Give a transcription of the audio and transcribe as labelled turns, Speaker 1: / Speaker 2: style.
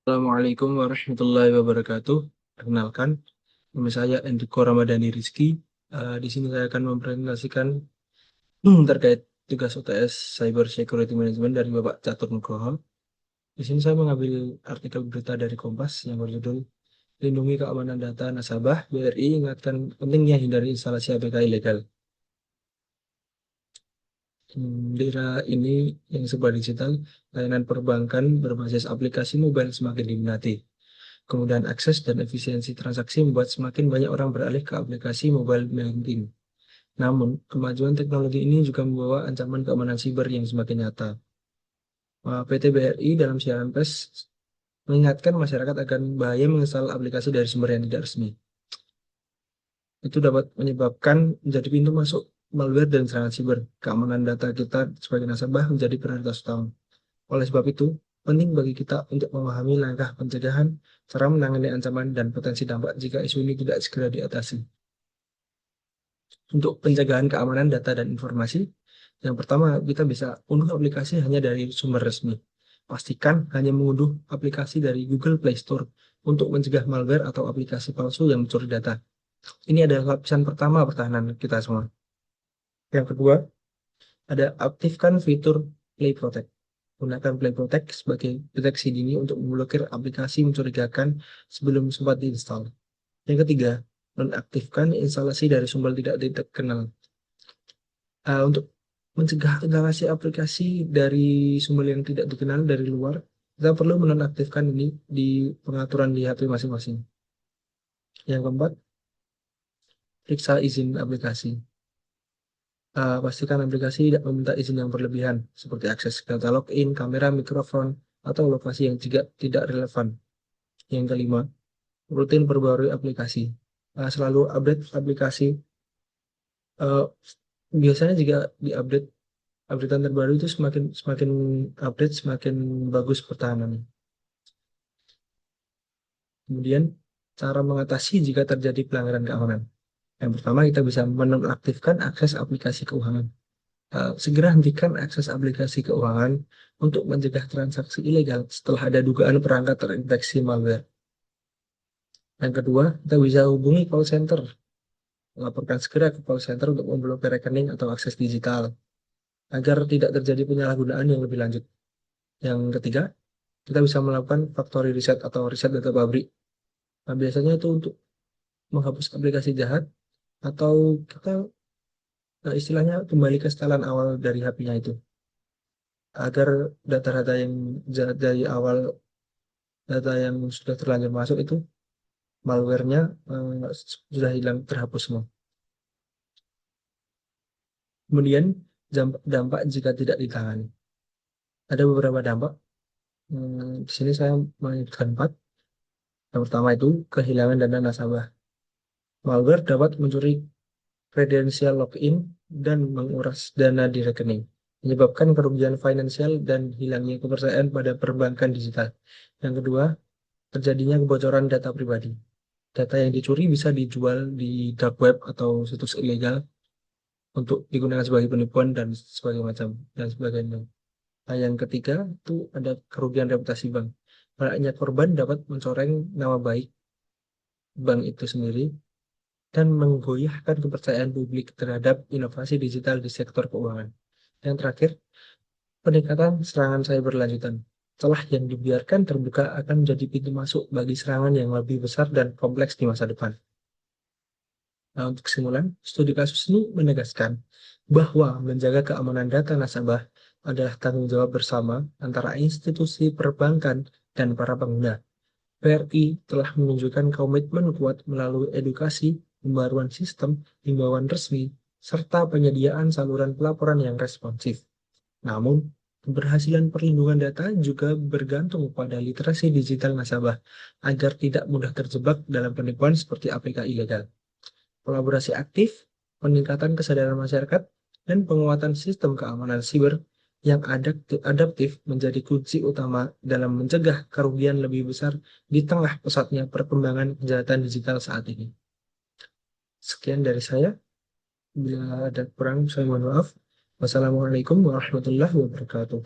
Speaker 1: Assalamualaikum warahmatullahi wabarakatuh. Perkenalkan, nama saya Enrico Ramadhani Rizky. Di sini saya akan mempresentasikan terkait tugas UTS Cyber Security Management dari Bapak Catur Nugroho. Di sini saya mengambil artikel berita dari Kompas yang berjudul Lindungi Keamanan Data Nasabah, BRI ingatkan pentingnya hindari instalasi APK ilegal. Di era ini yang serba digital, layanan perbankan berbasis aplikasi mobile semakin diminati. Kemudian akses dan efisiensi transaksi membuat semakin banyak orang beralih ke aplikasi mobile banking. Namun, kemajuan teknologi ini juga membawa ancaman keamanan siber yang semakin nyata. PT BRI dalam siaran pers mengingatkan masyarakat akan bahaya menginstal aplikasi dari sumber yang tidak resmi. Itu dapat menyebabkan menjadi pintu masuk malware dan serangan siber. Keamanan data kita sebagai nasabah menjadi prioritas utama. Oleh sebab itu, penting bagi kita untuk memahami langkah pencegahan, cara menangani ancaman, dan potensi dampak jika isu ini tidak segera diatasi. Untuk pencegahan keamanan data dan informasi, yang pertama, kita bisa unduh aplikasi hanya dari sumber resmi. Pastikan hanya mengunduh aplikasi dari Google Play Store untuk mencegah malware atau aplikasi palsu yang mencuri data. Ini adalah lapisan pertama pertahanan kita semua. Yang kedua, ada aktifkan fitur Play Protect. Gunakan Play Protect sebagai deteksi dini untuk memblokir aplikasi mencurigakan sebelum sempat diinstal. Yang ketiga, nonaktifkan instalasi dari sumber tidak dikenal. Untuk mencegah instalasi aplikasi dari sumber yang tidak dikenal dari luar, kita perlu menonaktifkan ini di pengaturan di HP masing-masing. Yang keempat, periksa izin aplikasi. Pastikan aplikasi tidak meminta izin yang berlebihan, seperti akses data login, kamera, mikrofon, atau lokasi yang juga tidak relevan. Yang kelima, rutin perbarui aplikasi. Selalu update aplikasi. Uh, Biasanya jika diupdate, updatean terbaru itu semakin semakin update, semakin bagus pertahanannya. Kemudian, cara mengatasi jika terjadi pelanggaran keamanan. Yang pertama, kita bisa menonaktifkan akses aplikasi keuangan. Segera hentikan akses aplikasi keuangan untuk mencegah transaksi ilegal setelah ada dugaan perangkat terinfeksi malware. Yang kedua, kita bisa hubungi call center. Laporkan segera ke call center untuk memblokir rekening atau akses digital agar tidak terjadi penyalahgunaan yang lebih lanjut. Yang ketiga, kita bisa melakukan factory reset atau riset data pabrik. Nah, biasanya itu untuk menghapus aplikasi jahat atau kita istilahnya kembali ke setelan awal dari HP-nya itu agar data-data yang dari awal, data yang sudah terlanjur masuk itu malware-nya sudah hilang, terhapus semua. Kemudian dampak jika tidak ditangani. Ada beberapa dampak. Di sini saya menyebutkan 4. Yang pertama itu kehilangan dana nasabah. Malware dapat mencuri kredensial login dan menguras dana di rekening, menyebabkan kerugian finansial dan hilangnya kepercayaan pada perbankan digital. Yang kedua, terjadinya kebocoran data pribadi. Data yang dicuri bisa dijual di dark web atau situs ilegal untuk digunakan sebagai penipuan dan sebagainya. Nah, yang ketiga itu ada kerugian reputasi bank. Banyak korban dapat mencoreng nama baik bank itu sendiri dan menggoyahkan kepercayaan publik terhadap inovasi digital di sektor keuangan. Yang terakhir, peningkatan serangan cyber lanjutan. Celah yang dibiarkan terbuka akan menjadi pintu masuk bagi serangan yang lebih besar dan kompleks di masa depan. Nah, untuk kesimpulan, studi kasus ini menegaskan bahwa menjaga keamanan data nasabah adalah tanggung jawab bersama antara institusi perbankan dan para pengguna. BRI telah menunjukkan komitmen kuat melalui edukasi, pembaruan sistem, himbauan resmi, serta penyediaan saluran pelaporan yang responsif. Namun, keberhasilan perlindungan data juga bergantung pada literasi digital nasabah agar tidak mudah terjebak dalam penipuan seperti APK ilegal. Kolaborasi aktif, peningkatan kesadaran masyarakat, dan penguatan sistem keamanan siber yang adaptif menjadi kunci utama dalam mencegah kerugian lebih besar di tengah pesatnya perkembangan kejahatan digital saat ini. Sekian dari saya. Bila ada kurang, saya mohon maaf. Wassalamualaikum warahmatullahi wabarakatuh.